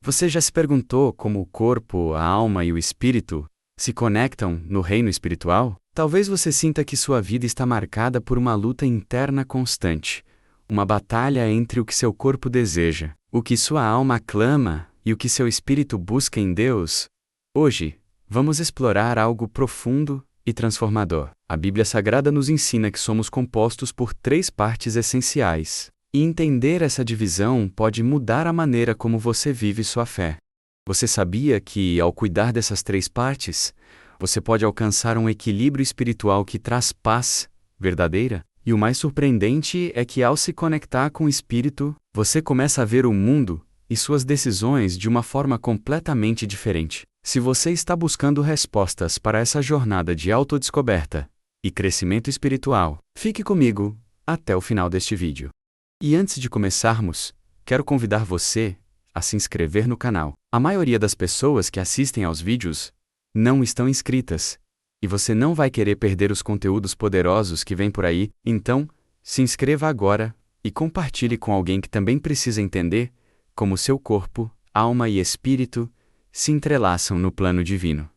Você já se perguntou como o corpo, a alma e o espírito se conectam no reino espiritual? Talvez você sinta que sua vida está marcada por uma luta interna constante, uma batalha entre o que seu corpo deseja, o que sua alma clama e o que seu espírito busca em Deus. Hoje, vamos explorar algo profundo e transformador. A Bíblia Sagrada nos ensina que somos compostos por 3 partes essenciais. E entender essa divisão pode mudar a maneira como você vive sua fé. Você sabia que, ao cuidar dessas 3 partes, você pode alcançar um equilíbrio espiritual que traz paz verdadeira? E o mais surpreendente é que, ao se conectar com o Espírito, você começa a ver o mundo e suas decisões de uma forma completamente diferente. Se você está buscando respostas para essa jornada de autodescoberta e crescimento espiritual, fique comigo até o final deste vídeo. E antes de começarmos, quero convidar você a se inscrever no canal. A maioria das pessoas que assistem aos vídeos não estão inscritas, e você não vai querer perder os conteúdos poderosos que vêm por aí, então, se inscreva agora e compartilhe com alguém que também precisa entender como seu corpo, alma e espírito se entrelaçam no plano divino.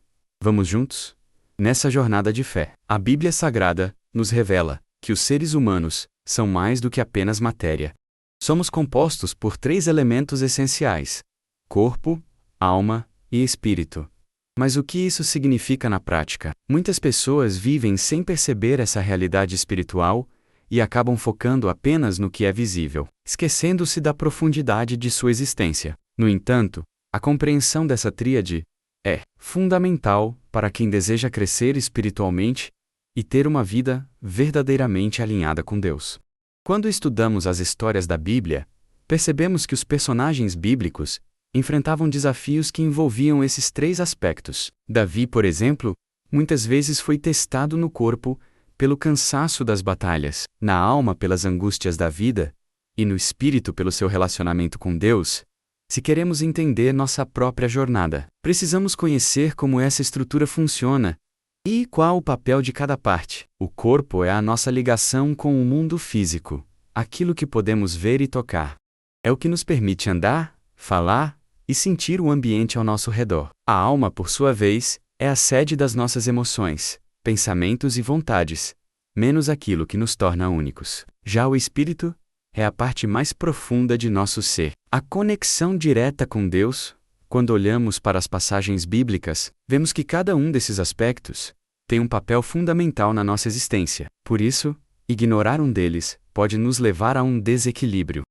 Vamos juntos? Nessa jornada de fé, a Bíblia Sagrada nos revela que os seres humanos são mais do que apenas matéria. Somos compostos por 3 elementos essenciais: corpo, alma e espírito. Mas o que isso significa na prática? Muitas pessoas vivem sem perceber essa realidade espiritual e acabam focando apenas no que é visível, esquecendo-se da profundidade de sua existência. No entanto, a compreensão dessa tríade é fundamental para quem deseja crescer espiritualmente e ter uma vida verdadeiramente alinhada com Deus. Quando estudamos as histórias da Bíblia, percebemos que os personagens bíblicos enfrentavam desafios que envolviam esses 3 aspectos. Davi, por exemplo, muitas vezes foi testado no corpo pelo cansaço das batalhas, na alma pelas angústias da vida e no espírito pelo seu relacionamento com Deus. Se queremos entender nossa própria jornada, precisamos conhecer como essa estrutura funciona e qual o papel de cada parte. O corpo é a nossa ligação com o mundo físico, aquilo que podemos ver e tocar. É o que nos permite andar, falar e sentir o ambiente ao nosso redor. A alma, por sua vez, é a sede das nossas emoções, pensamentos e vontades, menos aquilo que nos torna únicos. Já o espírito é a parte mais profunda de nosso ser. A conexão direta com Deus. Quando olhamos para as passagens bíblicas, vemos que cada um desses aspectos tem um papel fundamental na nossa existência. Por isso, ignorar um deles pode nos levar a um desequilíbrio.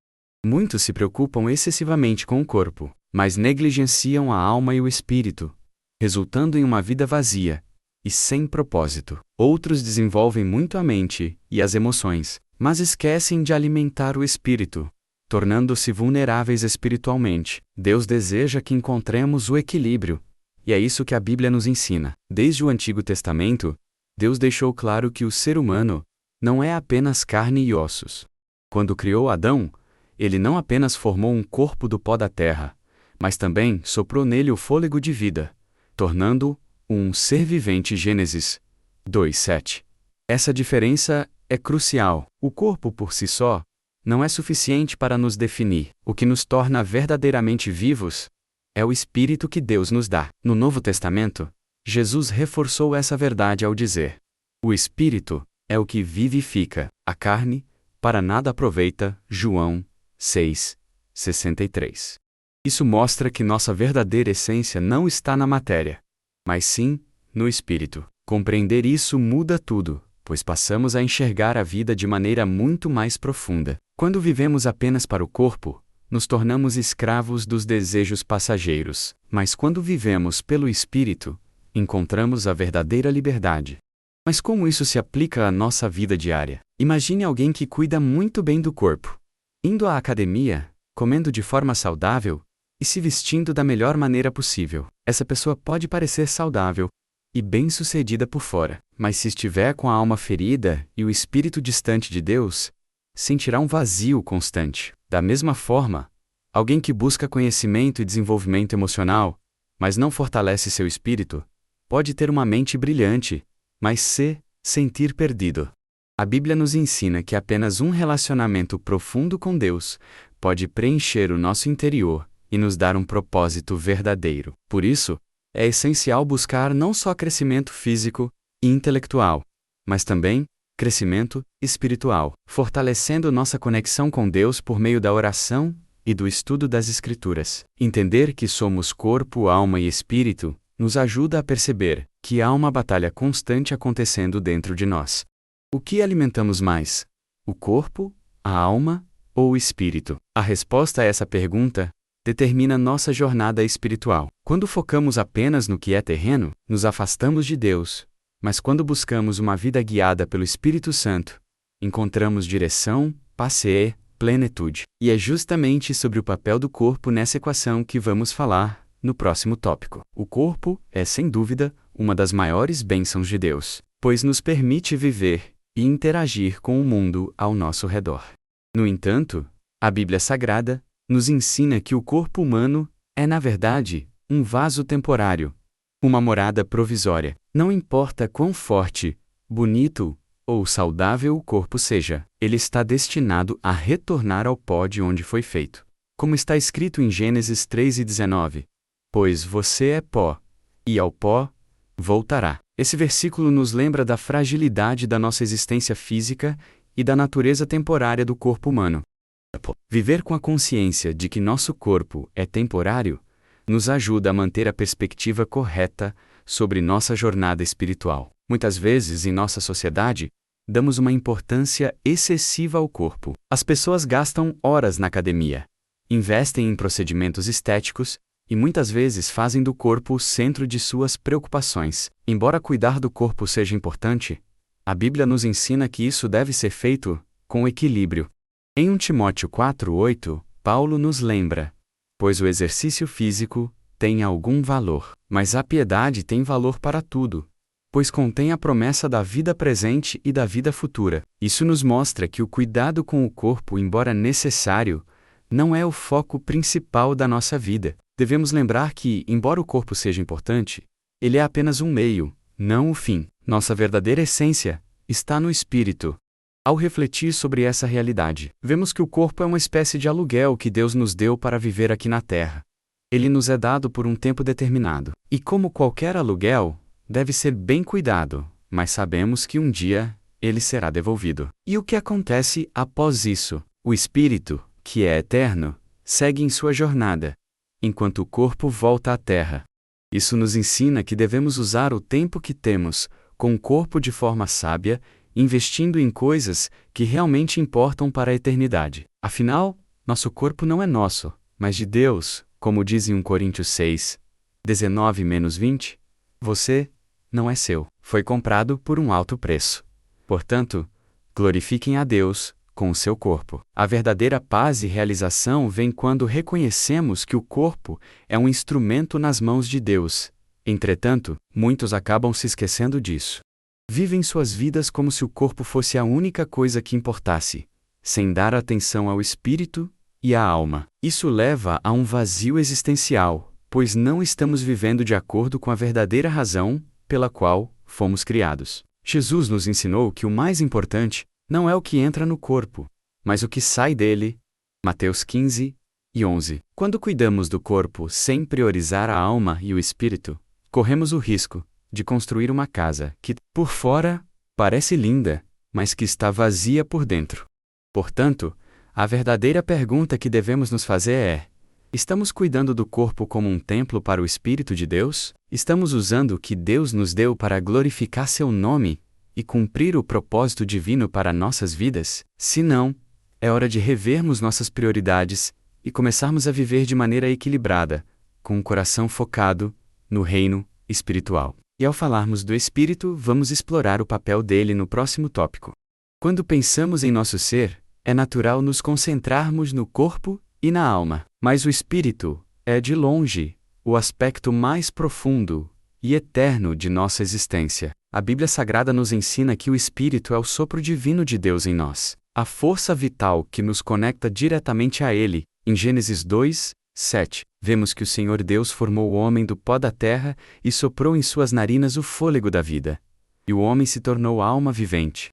Muitos se preocupam excessivamente com o corpo, mas negligenciam a alma e o espírito, resultando em uma vida vazia e sem propósito. Outros desenvolvem muito a mente e as emoções, mas esquecem de alimentar o espírito, tornando-se vulneráveis espiritualmente. Deus deseja que encontremos o equilíbrio, e é isso que a Bíblia nos ensina. Desde o Antigo Testamento, Deus deixou claro que o ser humano não é apenas carne e ossos. Quando criou Adão, ele não apenas formou um corpo do pó da terra, mas também soprou nele o fôlego de vida, tornando-o um ser vivente. Gênesis 2:7. Essa diferença é crucial. O corpo por si só não é suficiente para nos definir. O que nos torna verdadeiramente vivos é o Espírito que Deus nos dá. No Novo Testamento, Jesus reforçou essa verdade ao dizer: o Espírito é o que vivifica, a carne para nada aproveita. João 6:63. Isso mostra que nossa verdadeira essência não está na matéria, mas sim no Espírito. Compreender isso muda tudo, pois passamos a enxergar a vida de maneira muito mais profunda. Quando vivemos apenas para o corpo, nos tornamos escravos dos desejos passageiros. Mas quando vivemos pelo Espírito, encontramos a verdadeira liberdade. Mas como isso se aplica à nossa vida diária? Imagine alguém que cuida muito bem do corpo, indo à academia, comendo de forma saudável e se vestindo da melhor maneira possível. Essa pessoa pode parecer saudável e bem-sucedida por fora, mas se estiver com a alma ferida e o espírito distante de Deus, sentirá um vazio constante. Da mesma forma, alguém que busca conhecimento e desenvolvimento emocional, mas não fortalece seu espírito, pode ter uma mente brilhante, mas se sentir perdido. A Bíblia nos ensina que apenas um relacionamento profundo com Deus pode preencher o nosso interior e nos dar um propósito verdadeiro. Por isso, é essencial buscar não só crescimento físico e intelectual, mas também crescimento espiritual, fortalecendo nossa conexão com Deus por meio da oração e do estudo das Escrituras. Entender que somos corpo, alma e espírito nos ajuda a perceber que há uma batalha constante acontecendo dentro de nós. O que alimentamos mais? O corpo, a alma ou o espírito? A resposta a essa pergunta determina nossa jornada espiritual. Quando focamos apenas no que é terreno, nos afastamos de Deus, mas quando buscamos uma vida guiada pelo Espírito Santo, encontramos direção, paz e plenitude. E é justamente sobre o papel do corpo nessa equação que vamos falar no próximo tópico. O corpo é, sem dúvida, uma das maiores bênçãos de Deus, pois nos permite viver e interagir com o mundo ao nosso redor. No entanto, a Bíblia Sagrada nos ensina que o corpo humano é, na verdade, um vaso temporário, uma morada provisória. Não importa quão forte, bonito ou saudável o corpo seja, ele está destinado a retornar ao pó de onde foi feito. Como está escrito em Gênesis 3:19, pois você é pó, e ao pó voltará. Esse versículo nos lembra da fragilidade da nossa existência física e da natureza temporária do corpo humano. Viver com a consciência de que nosso corpo é temporário nos ajuda a manter a perspectiva correta sobre nossa jornada espiritual. Muitas vezes, em nossa sociedade, damos uma importância excessiva ao corpo. As pessoas gastam horas na academia, investem em procedimentos estéticos e muitas vezes fazem do corpo o centro de suas preocupações. Embora cuidar do corpo seja importante, a Bíblia nos ensina que isso deve ser feito com equilíbrio. Em 1 Timóteo 4:8, Paulo nos lembra: pois o exercício físico tem algum valor, mas a piedade tem valor para tudo, pois contém a promessa da vida presente e da vida futura. Isso nos mostra que o cuidado com o corpo, embora necessário, não é o foco principal da nossa vida. Devemos lembrar que, embora o corpo seja importante, ele é apenas um meio, não o fim. Nossa verdadeira essência está no espírito. Ao refletir sobre essa realidade, vemos que o corpo é uma espécie de aluguel que Deus nos deu para viver aqui na Terra. Ele nos é dado por um tempo determinado. E como qualquer aluguel, deve ser bem cuidado, mas sabemos que um dia ele será devolvido. E o que acontece após isso? O espírito, que é eterno, segue em sua jornada, enquanto o corpo volta à Terra. Isso nos ensina que devemos usar o tempo que temos com o corpo de forma sábia, investindo em coisas que realmente importam para a eternidade. Afinal, nosso corpo não é nosso, mas de Deus, como diz em 1 Coríntios 6:19-20, você não é seu, foi comprado por um alto preço. Portanto, glorifiquem a Deus com o seu corpo. A verdadeira paz e realização vem quando reconhecemos que o corpo é um instrumento nas mãos de Deus. Entretanto, muitos acabam se esquecendo disso. Vivem suas vidas como se o corpo fosse a única coisa que importasse, sem dar atenção ao espírito e à alma. Isso leva a um vazio existencial, pois não estamos vivendo de acordo com a verdadeira razão pela qual fomos criados. Jesus nos ensinou que o mais importante não é o que entra no corpo, mas o que sai dele. Mateus 15:11. Quando cuidamos do corpo sem priorizar a alma e o espírito, corremos o risco de construir uma casa que, por fora, parece linda, mas que está vazia por dentro. Portanto, a verdadeira pergunta que devemos nos fazer é: estamos cuidando do corpo como um templo para o Espírito de Deus? Estamos usando o que Deus nos deu para glorificar seu nome e cumprir o propósito divino para nossas vidas? Se não, é hora de revermos nossas prioridades e começarmos a viver de maneira equilibrada, com o coração focado no reino espiritual. E ao falarmos do Espírito, vamos explorar o papel dele no próximo tópico. Quando pensamos em nosso ser, é natural nos concentrarmos no corpo e na alma. Mas o Espírito é, de longe, o aspecto mais profundo e eterno de nossa existência. A Bíblia Sagrada nos ensina que o Espírito é o sopro divino de Deus em nós, a força vital que nos conecta diretamente a Ele. Em Gênesis 2:7, vemos que o Senhor Deus formou o homem do pó da terra e soprou em suas narinas o fôlego da vida. E o homem se tornou alma vivente.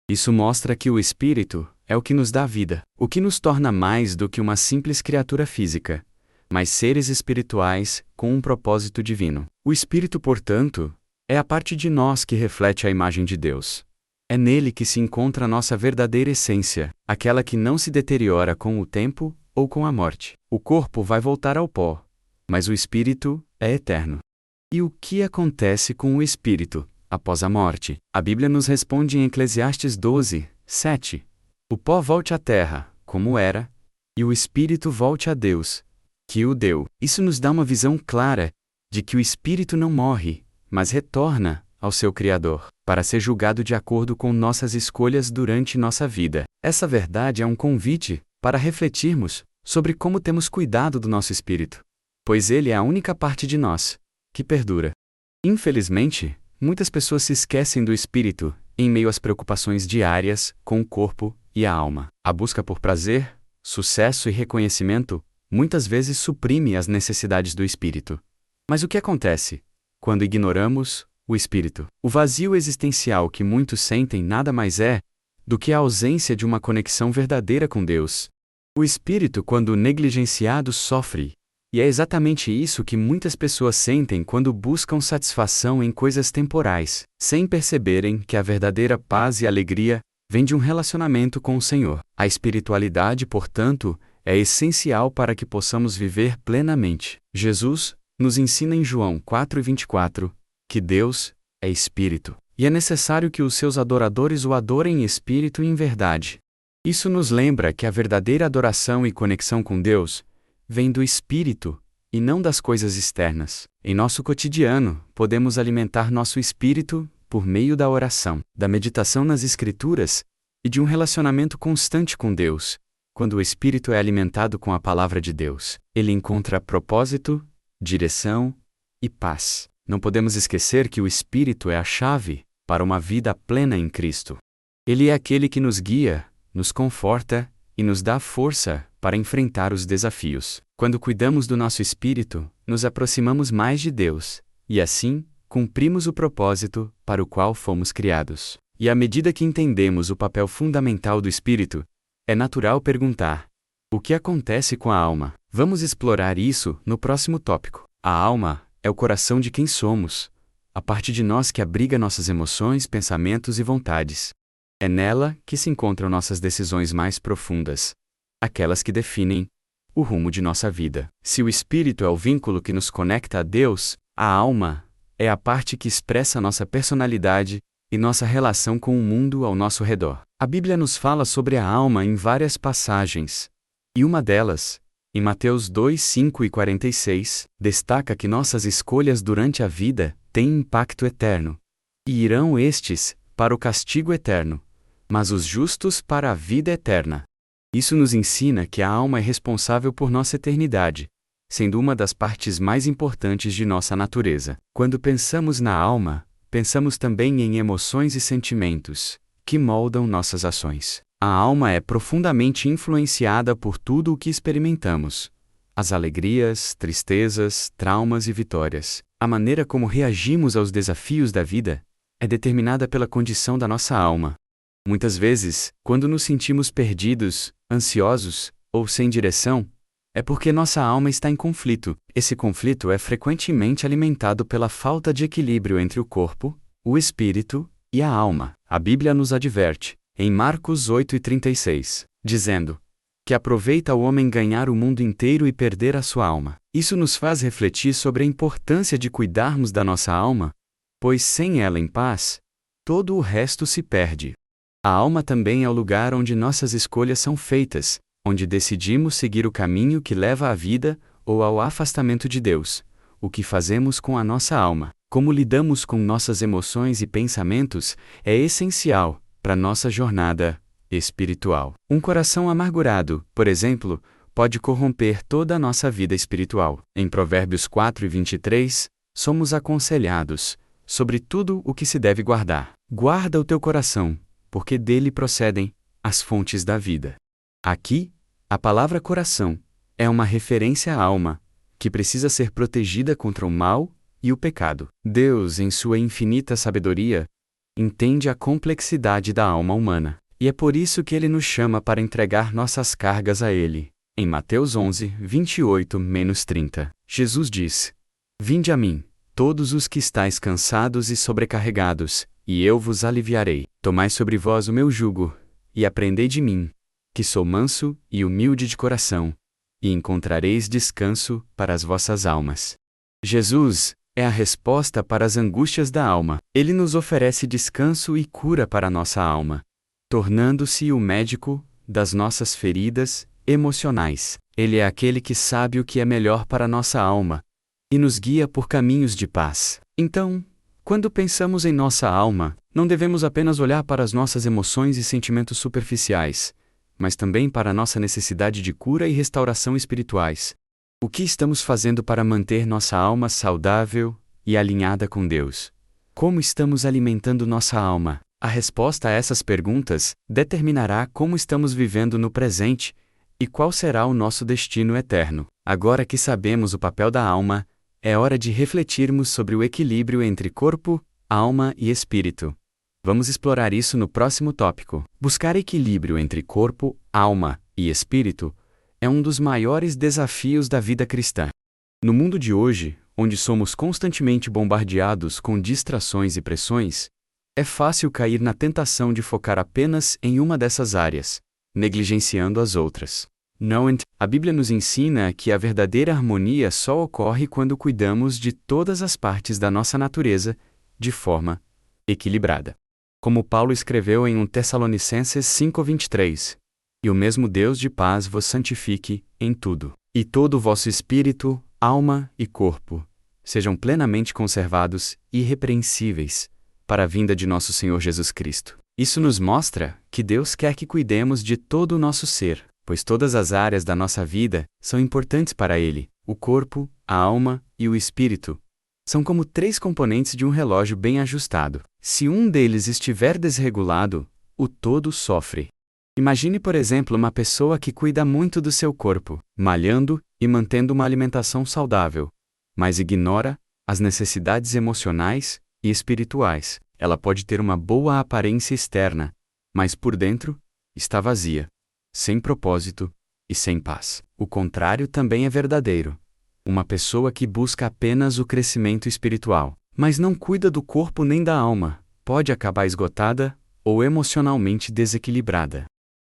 Isso mostra que o Espírito é o que nos dá vida, o que nos torna mais do que uma simples criatura física. mas seres espirituais com um propósito divino. O Espírito, portanto, é a parte de nós que reflete a imagem de Deus. É nele que se encontra a nossa verdadeira essência, aquela que não se deteriora com o tempo ou com a morte. O corpo vai voltar ao pó, mas o espírito é eterno. E o que acontece com o espírito após a morte? A Bíblia nos responde em Eclesiastes 12, 7. O pó volte à terra, como era, e o espírito volte a Deus, que o deu. Isso nos dá uma visão clara de que o espírito não morre, mas retorna ao seu Criador, para ser julgado de acordo com nossas escolhas durante nossa vida. Essa verdade é um convite para refletirmos sobre como temos cuidado do nosso espírito, pois ele é a única parte de nós que perdura. Infelizmente, muitas pessoas se esquecem do espírito em meio às preocupações diárias com o corpo e a alma. A busca por prazer, sucesso e reconhecimento muitas vezes suprime as necessidades do espírito. Mas o que acontece quando ignoramos o espírito? O vazio existencial que muitos sentem nada mais é do que a ausência de uma conexão verdadeira com Deus. O espírito, quando negligenciado, sofre, e é exatamente isso que muitas pessoas sentem quando buscam satisfação em coisas temporais, sem perceberem que a verdadeira paz e alegria vem de um relacionamento com o Senhor. A espiritualidade, portanto, é essencial para que possamos viver plenamente. Jesus nos ensina em João 4:24 que Deus é espírito, e é necessário que os seus adoradores o adorem em espírito e em verdade. Isso nos lembra que a verdadeira adoração e conexão com Deus vem do espírito e não das coisas externas. Em nosso cotidiano, podemos alimentar nosso espírito por meio da oração, da meditação nas Escrituras e de um relacionamento constante com Deus. Quando o espírito é alimentado com a palavra de Deus, ele encontra propósito, direção e paz. Não podemos esquecer que o espírito é a chave para uma vida plena em Cristo. Ele é aquele que nos guia, nos conforta e nos dá força para enfrentar os desafios. Quando cuidamos do nosso espírito, nos aproximamos mais de Deus, e assim, cumprimos o propósito para o qual fomos criados. E à medida que entendemos o papel fundamental do espírito, é natural perguntar: o que acontece com a alma? Vamos explorar isso no próximo tópico. A alma é o coração de quem somos, a parte de nós que abriga nossas emoções, pensamentos e vontades. É nela que se encontram nossas decisões mais profundas, aquelas que definem o rumo de nossa vida. Se o espírito é o vínculo que nos conecta a Deus, a alma é a parte que expressa nossa personalidade e nossa relação com o mundo ao nosso redor. A Bíblia nos fala sobre a alma em várias passagens, e uma delas, em Mateus 2, 5 e 46, destaca que nossas escolhas durante a vida têm impacto eterno, e irão estes para o castigo eterno, mas os justos para a vida eterna. Isso nos ensina que a alma é responsável por nossa eternidade, sendo uma das partes mais importantes de nossa natureza. Quando pensamos na alma, pensamos também em emoções e sentimentos, que moldam nossas ações. A alma é profundamente influenciada por tudo o que experimentamos: as alegrias, tristezas, traumas e vitórias. A maneira como reagimos aos desafios da vida é determinada pela condição da nossa alma. Muitas vezes, quando nos sentimos perdidos, ansiosos ou sem direção, é porque nossa alma está em conflito. Esse conflito é frequentemente alimentado pela falta de equilíbrio entre o corpo, o espírito e a alma. A Bíblia nos adverte, em Marcos 8:36, dizendo que aproveita o homem ganhar o mundo inteiro e perder a sua alma. Isso nos faz refletir sobre a importância de cuidarmos da nossa alma, pois sem ela em paz, todo o resto se perde. A alma também é o lugar onde nossas escolhas são feitas, onde decidimos seguir o caminho que leva à vida ou ao afastamento de Deus. O que fazemos com a nossa alma, como lidamos com nossas emoções e pensamentos, é essencial para nossa jornada espiritual. Um coração amargurado, por exemplo, pode corromper toda a nossa vida espiritual. Em Provérbios 4:23, somos aconselhados sobre tudo o que se deve guardar. Guarda o teu coração, porque dele procedem as fontes da vida. Aqui, a palavra coração é uma referência à alma, que precisa ser protegida contra o mal e o pecado. Deus, em sua infinita sabedoria, entende a complexidade da alma humana, e é por isso que Ele nos chama para entregar nossas cargas a Ele. Em Mateus 11, 28-30, Jesus diz: Vinde a mim, todos os que estáis cansados e sobrecarregados, e eu vos aliviarei. Tomai sobre vós o meu jugo, e aprendei de mim, que sou manso e humilde de coração, e encontrareis descanso para as vossas almas. Jesus é a resposta para as angústias da alma. Ele nos oferece descanso e cura para a nossa alma, tornando-se o médico das nossas feridas emocionais. Ele é aquele que sabe o que é melhor para a nossa alma e nos guia por caminhos de paz. Então, quando pensamos em nossa alma, não devemos apenas olhar para as nossas emoções e sentimentos superficiais, mas também para a nossa necessidade de cura e restauração espirituais. O que estamos fazendo para manter nossa alma saudável e alinhada com Deus? Como estamos alimentando nossa alma? A resposta a essas perguntas determinará como estamos vivendo no presente e qual será o nosso destino eterno. Agora que sabemos o papel da alma, é hora de refletirmos sobre o equilíbrio entre corpo, alma e espírito. Vamos explorar isso no próximo tópico. Buscar equilíbrio entre corpo, alma e espírito é um dos maiores desafios da vida cristã. No mundo de hoje, onde somos constantemente bombardeados com distrações e pressões, é fácil cair na tentação de focar apenas em uma dessas áreas, negligenciando as outras. A Bíblia nos ensina que a verdadeira harmonia só ocorre quando cuidamos de todas as partes da nossa natureza de forma equilibrada. Como Paulo escreveu em 1 Tessalonicenses 5:23, e o mesmo Deus de paz vos santifique em tudo, e todo o vosso espírito, alma e corpo sejam plenamente conservados e irrepreensíveis para a vinda de nosso Senhor Jesus Cristo. Isso nos mostra que Deus quer que cuidemos de todo o nosso ser, pois todas as áreas da nossa vida são importantes para Ele. O corpo, a alma e o espírito são como 3 componentes de um relógio bem ajustado. Se um deles estiver desregulado, o todo sofre. Imagine, por exemplo, uma pessoa que cuida muito do seu corpo, malhando e mantendo uma alimentação saudável, mas ignora as necessidades emocionais e espirituais. Ela pode ter uma boa aparência externa, mas por dentro está vazia, sem propósito e sem paz. O contrário também é verdadeiro. Uma pessoa que busca apenas o crescimento espiritual, mas não cuida do corpo nem da alma, pode acabar esgotada ou emocionalmente desequilibrada.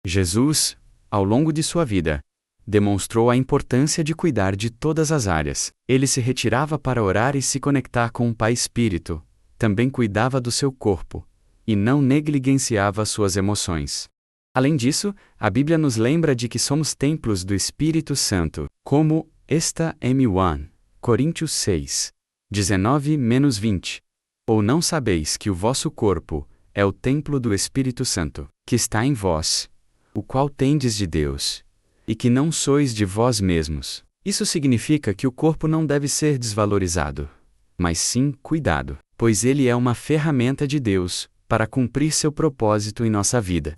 Jesus, ao longo de sua vida, demonstrou a importância de cuidar de todas as áreas. Ele se retirava para orar e se conectar com o Pai Espírito, também cuidava do seu corpo, e não negligenciava suas emoções. Além disso, a Bíblia nos lembra de que somos templos do Espírito Santo, como está em 1 Coríntios 6, 19-20. Ou não sabeis que o vosso corpo é o templo do Espírito Santo, que está em vós, o qual tendes de Deus, e que não sois de vós mesmos. Isso significa que o corpo não deve ser desvalorizado, mas sim cuidado, pois ele é uma ferramenta de Deus para cumprir seu propósito em nossa vida.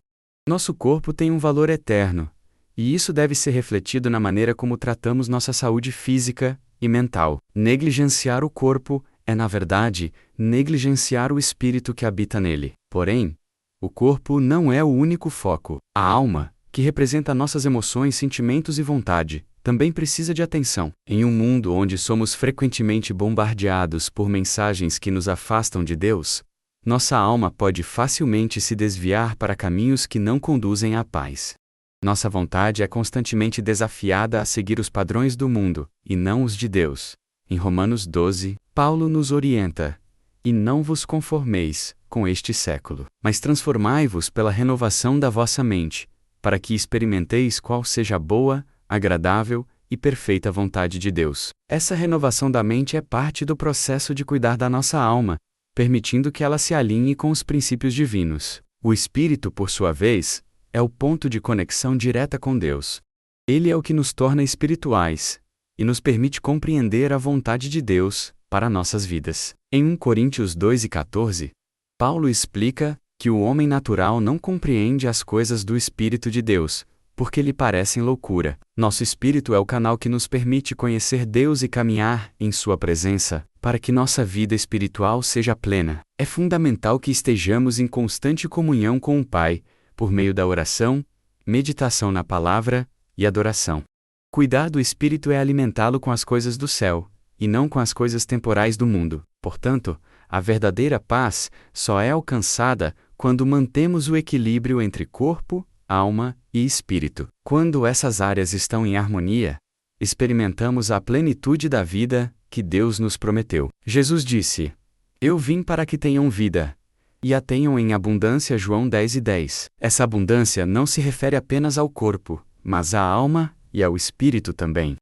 Nosso corpo tem um valor eterno, e isso deve ser refletido na maneira como tratamos nossa saúde física e mental. Negligenciar o corpo é, na verdade, negligenciar o espírito que habita nele. Porém, o corpo não é o único foco. A alma, que representa nossas emoções, sentimentos e vontade, também precisa de atenção. Em um mundo onde somos frequentemente bombardeados por mensagens que nos afastam de Deus, nossa alma pode facilmente se desviar para caminhos que não conduzem à paz. Nossa vontade é constantemente desafiada a seguir os padrões do mundo, e não os de Deus. Em Romanos 12, Paulo nos orienta: E não vos conformeis com este século, mas transformai-vos pela renovação da vossa mente, para que experimenteis qual seja a boa, agradável e perfeita vontade de Deus. Essa renovação da mente é parte do processo de cuidar da nossa alma, permitindo que ela se alinhe com os princípios divinos. O Espírito, por sua vez, é o ponto de conexão direta com Deus. Ele é o que nos torna espirituais e nos permite compreender a vontade de Deus para nossas vidas. Em 1 Coríntios 2:14, Paulo explica que o homem natural não compreende as coisas do Espírito de Deus, porque lhe parecem loucura. Nosso espírito é o canal que nos permite conhecer Deus e caminhar em sua presença, para que nossa vida espiritual seja plena. É fundamental que estejamos em constante comunhão com o Pai, por meio da oração, meditação na palavra e adoração. Cuidar do espírito é alimentá-lo com as coisas do céu, e não com as coisas temporais do mundo. Portanto, a verdadeira paz só é alcançada quando mantemos o equilíbrio entre corpo, alma e espírito. Quando essas áreas estão em harmonia, experimentamos a plenitude da vida que Deus nos prometeu. Jesus disse: "Eu vim para que tenham vida, e a tenham em abundância." João 10:10. Essa abundância não se refere apenas ao corpo, mas à alma e ao espírito também.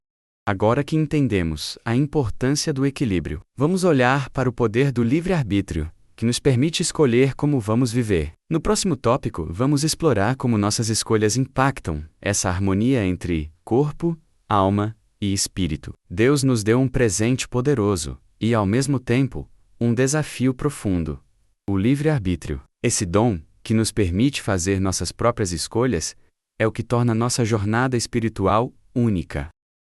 Agora que entendemos a importância do equilíbrio, vamos olhar para o poder do livre-arbítrio, que nos permite escolher como vamos viver. No próximo tópico, vamos explorar como nossas escolhas impactam essa harmonia entre corpo, alma e espírito. Deus nos deu um presente poderoso e, ao mesmo tempo, um desafio profundo: o livre-arbítrio. Esse dom, que nos permite fazer nossas próprias escolhas, é o que torna nossa jornada espiritual única.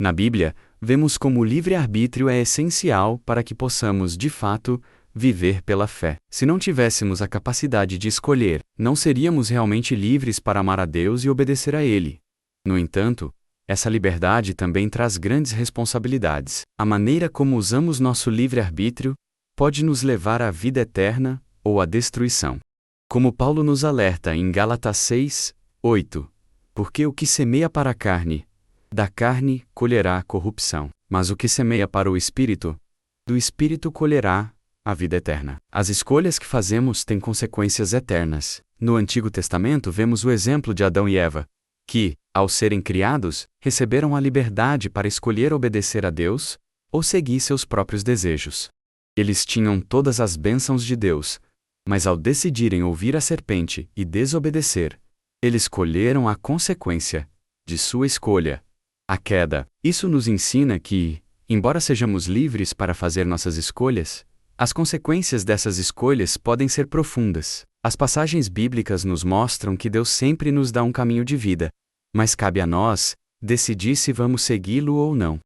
Na Bíblia, vemos como o livre-arbítrio é essencial para que possamos, de fato, viver pela fé. Se não tivéssemos a capacidade de escolher, não seríamos realmente livres para amar a Deus e obedecer a Ele. No entanto, essa liberdade também traz grandes responsabilidades. A maneira como usamos nosso livre-arbítrio pode nos levar à vida eterna ou à destruição. Como Paulo nos alerta em Gálatas 6:8, porque o que semeia para a carne, da carne colherá corrupção, mas o que semeia para o Espírito, do Espírito colherá a vida eterna. As escolhas que fazemos têm consequências eternas. No Antigo Testamento vemos o exemplo de Adão e Eva, que, ao serem criados, receberam a liberdade para escolher obedecer a Deus ou seguir seus próprios desejos. Eles tinham todas as bênçãos de Deus, mas ao decidirem ouvir a serpente e desobedecer, eles colheram a consequência de sua escolha, a queda. Isso nos ensina que, embora sejamos livres para fazer nossas escolhas, as consequências dessas escolhas podem ser profundas. As passagens bíblicas nos mostram que Deus sempre nos dá um caminho de vida, mas cabe a nós decidir se vamos segui-lo ou não.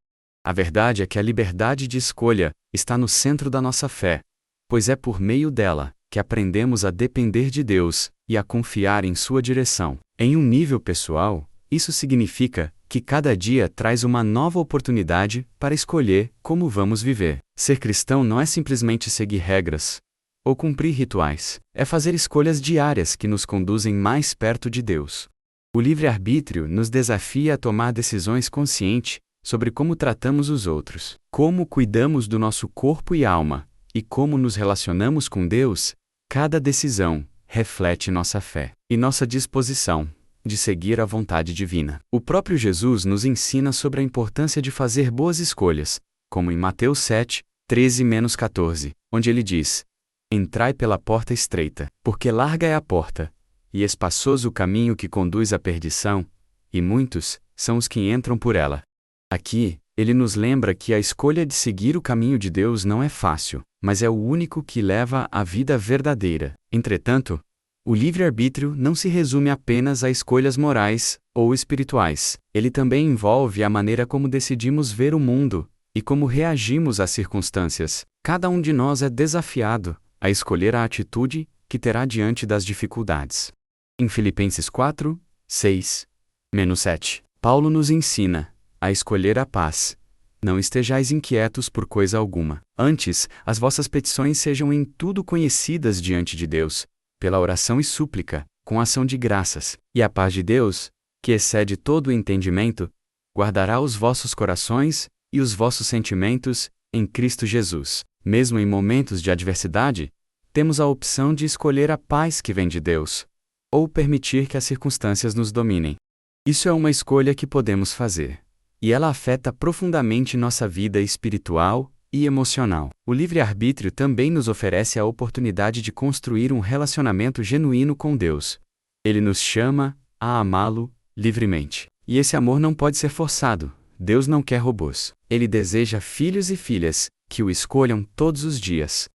A verdade é que a liberdade de escolha está no centro da nossa fé, pois é por meio dela que aprendemos a depender de Deus e a confiar em sua direção. Em um nível pessoal, isso significa que cada dia traz uma nova oportunidade para escolher como vamos viver. Ser cristão não é simplesmente seguir regras ou cumprir rituais, é fazer escolhas diárias que nos conduzem mais perto de Deus. O livre-arbítrio nos desafia a tomar decisões conscientes sobre como tratamos os outros, como cuidamos do nosso corpo e alma, e como nos relacionamos com Deus. Cada decisão reflete nossa fé e nossa disposição de seguir a vontade divina. O próprio Jesus nos ensina sobre a importância de fazer boas escolhas, como em Mateus 7:13-14, onde ele diz: "Entrai pela porta estreita, porque larga é a porta, e espaçoso o caminho que conduz à perdição, e muitos são os que entram por ela." Aqui, ele nos lembra que a escolha de seguir o caminho de Deus não é fácil, mas é o único que leva à vida verdadeira. Entretanto, o livre-arbítrio não se resume apenas a escolhas morais ou espirituais. Ele também envolve a maneira como decidimos ver o mundo e como reagimos às circunstâncias. Cada um de nós é desafiado a escolher a atitude que terá diante das dificuldades. Em Filipenses 4:6-7, Paulo nos ensina a escolher a paz. Não estejais inquietos por coisa alguma. Antes, as vossas petições sejam em tudo conhecidas diante de Deus, pela oração e súplica, com ação de graças. E a paz de Deus, que excede todo o entendimento, guardará os vossos corações e os vossos sentimentos em Cristo Jesus. Mesmo em momentos de adversidade, temos a opção de escolher a paz que vem de Deus, ou permitir que as circunstâncias nos dominem. Isso é uma escolha que podemos fazer, e ela afeta profundamente nossa vida espiritual e emocional. O livre-arbítrio também nos oferece a oportunidade de construir um relacionamento genuíno com Deus. Ele nos chama a amá-lo livremente. E esse amor não pode ser forçado. Deus não quer robôs. Ele deseja filhos e filhas que o escolham todos os dias.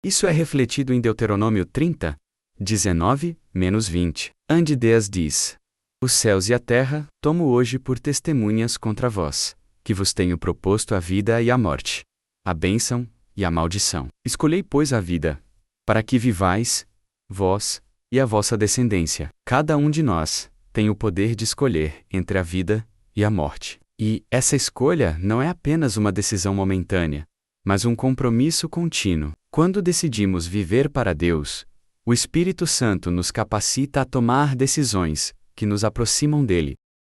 Isso é refletido em Deuteronômio 30:19-20. Onde Deus diz: "Os céus e a terra tomo hoje por testemunhas contra vós, que vos tenho proposto a vida e a morte, a bênção e a maldição. Escolhei, pois, a vida, para que vivais, vós e a vossa descendência." Cada um de nós tem o poder de escolher entre a vida e a morte. E essa escolha não é apenas uma decisão momentânea, mas um compromisso contínuo. Quando decidimos viver para Deus, o Espírito Santo nos capacita a tomar decisões que nos aproximam dele.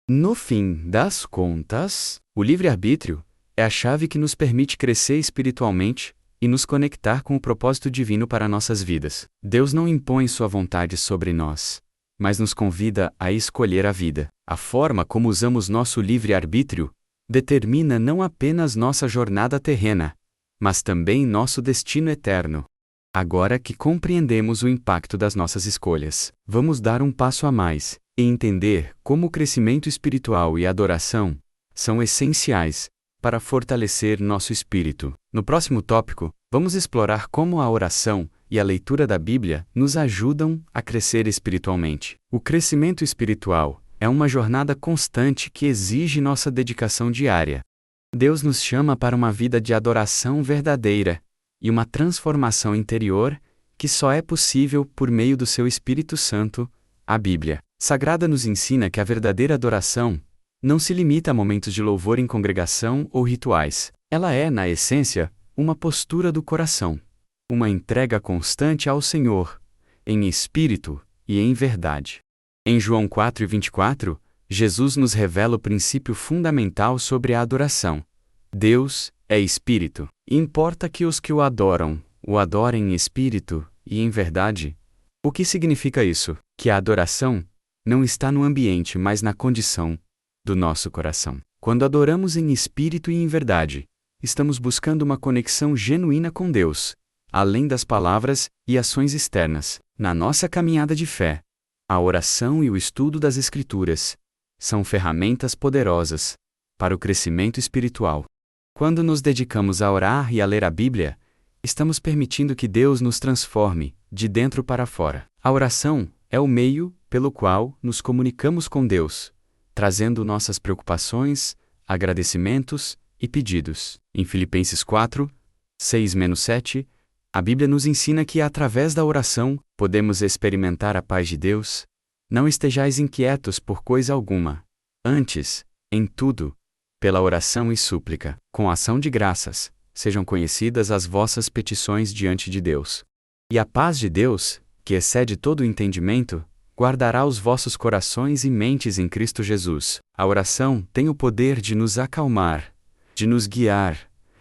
No fim das contas, o livre-arbítrio é a chave que nos permite crescer espiritualmente e nos conectar com o propósito divino para nossas vidas. Deus não impõe sua vontade sobre nós, mas nos convida a escolher a vida. A forma como usamos nosso livre-arbítrio determina não apenas nossa jornada terrena, mas também nosso destino eterno. Agora que compreendemos o impacto das nossas escolhas, vamos dar um passo a mais e entender como o crescimento espiritual e a adoração são essenciais para fortalecer nosso espírito. No próximo tópico, vamos explorar como a oração e a leitura da Bíblia nos ajudam a crescer espiritualmente. O crescimento espiritual é uma jornada constante que exige nossa dedicação diária. Deus nos chama para uma vida de adoração verdadeira e uma transformação interior que só é possível por meio do seu Espírito Santo. A Bíblia Sagrada nos ensina que a verdadeira adoração não se limita a momentos de louvor em congregação ou rituais. Ela é, na essência, uma postura do coração, uma entrega constante ao Senhor, em espírito e em verdade. Em João 4:24, Jesus nos revela o princípio fundamental sobre a adoração. Deus é espírito. Importa que os que o adoram adorem em espírito e em verdade. O que significa isso? Que a adoração não está no ambiente, mas na condição do nosso coração. Quando adoramos em espírito e em verdade, estamos buscando uma conexão genuína com Deus, além das palavras e ações externas. Na nossa caminhada de fé, a oração e o estudo das Escrituras são ferramentas poderosas para o crescimento espiritual. Quando nos dedicamos a orar e a ler a Bíblia, estamos permitindo que Deus nos transforme de dentro para fora. A oração é o meio pelo qual nos comunicamos com Deus, trazendo nossas preocupações, agradecimentos e pedidos. Em Filipenses 4:6-7, a Bíblia nos ensina que, através da oração, podemos experimentar a paz de Deus. Não estejais inquietos por coisa alguma. Antes, em tudo, pela oração e súplica, com ação de graças, sejam conhecidas as vossas petições diante de Deus. E a paz de Deus, que excede todo o entendimento, guardará os vossos corações e mentes em Cristo Jesus. A oração tem o poder de nos acalmar, de nos guiar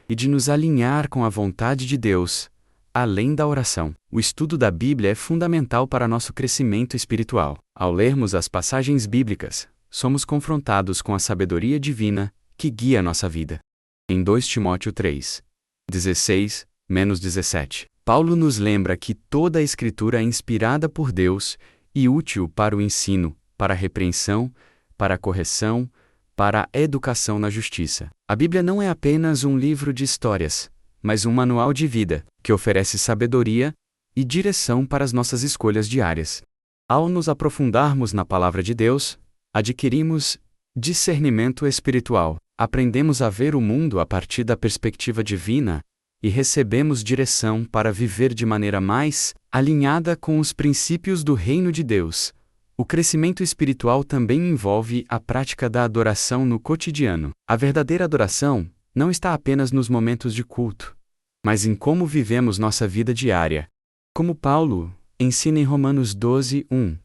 e de nos alinhar com a vontade de Deus. Além da oração, o estudo da Bíblia é fundamental para nosso crescimento espiritual. Ao lermos as passagens bíblicas, somos confrontados com a sabedoria divina que guia nossa vida. Em 2 Timóteo 3:16-17, Paulo nos lembra que toda a Escritura é inspirada por Deus e útil para o ensino, para a repreensão, para a correção, para a educação na justiça. A Bíblia não é apenas um livro de histórias, mas um manual de vida, que oferece sabedoria e direção para as nossas escolhas diárias. Ao nos aprofundarmos na Palavra de Deus, adquirimos discernimento espiritual, aprendemos a ver o mundo a partir da perspectiva divina e recebemos direção para viver de maneira mais alinhada com os princípios do reino de Deus. O crescimento espiritual também envolve a prática da adoração no cotidiano. A verdadeira adoração não está apenas nos momentos de culto, mas em como vivemos nossa vida diária. Como Paulo ensina em Romanos 12:1,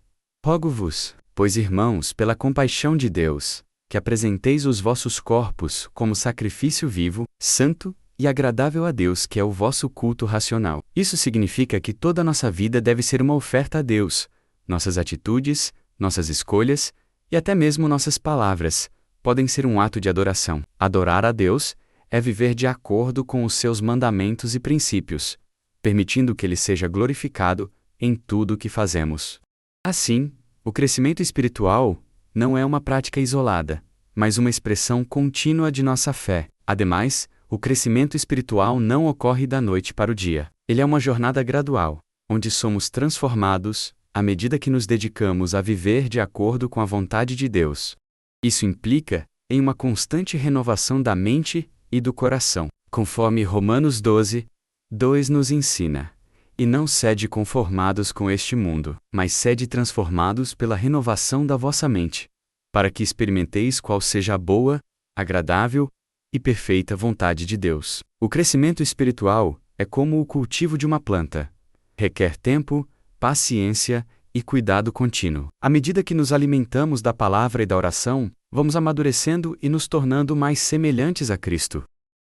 rogo-vos, pois irmãos, pela compaixão de Deus, que apresenteis os vossos corpos como sacrifício vivo, santo e agradável a Deus, que é o vosso culto racional. Isso significa que toda a nossa vida deve ser uma oferta a Deus. Nossas atitudes, nossas escolhas e até mesmo nossas palavras podem ser um ato de adoração. Adorar a Deus é viver de acordo com os seus mandamentos e princípios, permitindo que Ele seja glorificado em tudo o que fazemos. Assim, o crescimento espiritual não é uma prática isolada, mas uma expressão contínua de nossa fé. Ademais, o crescimento espiritual não ocorre da noite para o dia. Ele é uma jornada gradual, onde somos transformados à medida que nos dedicamos a viver de acordo com a vontade de Deus. Isso implica em uma constante renovação da mente e do coração, conforme Romanos 12:2 nos ensina. E não sede conformados com este mundo, mas sede transformados pela renovação da vossa mente, para que experimenteis qual seja a boa, agradável e perfeita vontade de Deus. O crescimento espiritual é como o cultivo de uma planta. Requer tempo, paciência e cuidado contínuo. À medida que nos alimentamos da palavra e da oração, vamos amadurecendo e nos tornando mais semelhantes a Cristo.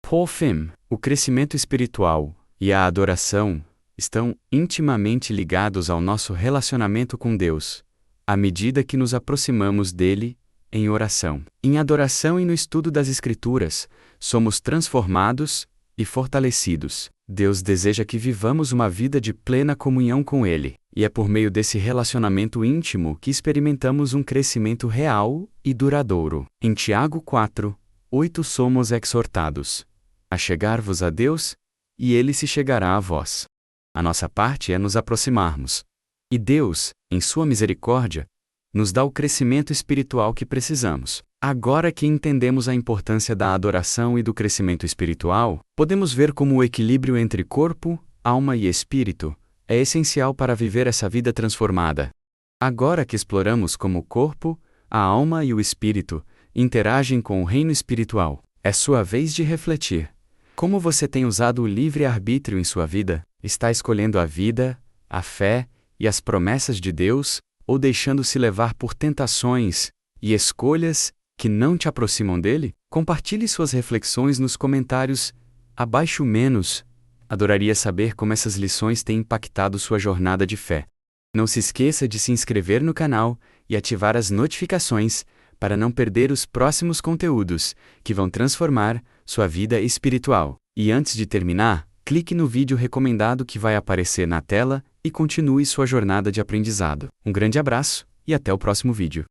Por fim, o crescimento espiritual e a adoração estão intimamente ligados ao nosso relacionamento com Deus, à medida que nos aproximamos dele em oração. Em adoração e no estudo das Escrituras, somos transformados e fortalecidos. Deus deseja que vivamos uma vida de plena comunhão com Ele, e é por meio desse relacionamento íntimo que experimentamos um crescimento real e duradouro. Em Tiago 4:8 somos exortados a chegar-vos a Deus, e Ele se chegará a vós. A nossa parte é nos aproximarmos. E Deus, em sua misericórdia, nos dá o crescimento espiritual que precisamos. Agora que entendemos a importância da adoração e do crescimento espiritual, podemos ver como o equilíbrio entre corpo, alma e espírito é essencial para viver essa vida transformada. Agora que exploramos como o corpo, a alma e o espírito interagem com o reino espiritual, é sua vez de refletir. Como você tem usado o livre-arbítrio em sua vida? Está escolhendo a vida, a fé e as promessas de Deus, ou deixando-se levar por tentações e escolhas que não te aproximam dele? Compartilhe suas reflexões nos comentários abaixo. Adoraria saber como essas lições têm impactado sua jornada de fé. Não se esqueça de se inscrever no canal e ativar as notificações para não perder os próximos conteúdos que vão transformar sua vida espiritual. E antes de terminar, clique no vídeo recomendado que vai aparecer na tela e continue sua jornada de aprendizado. Um grande abraço e até o próximo vídeo.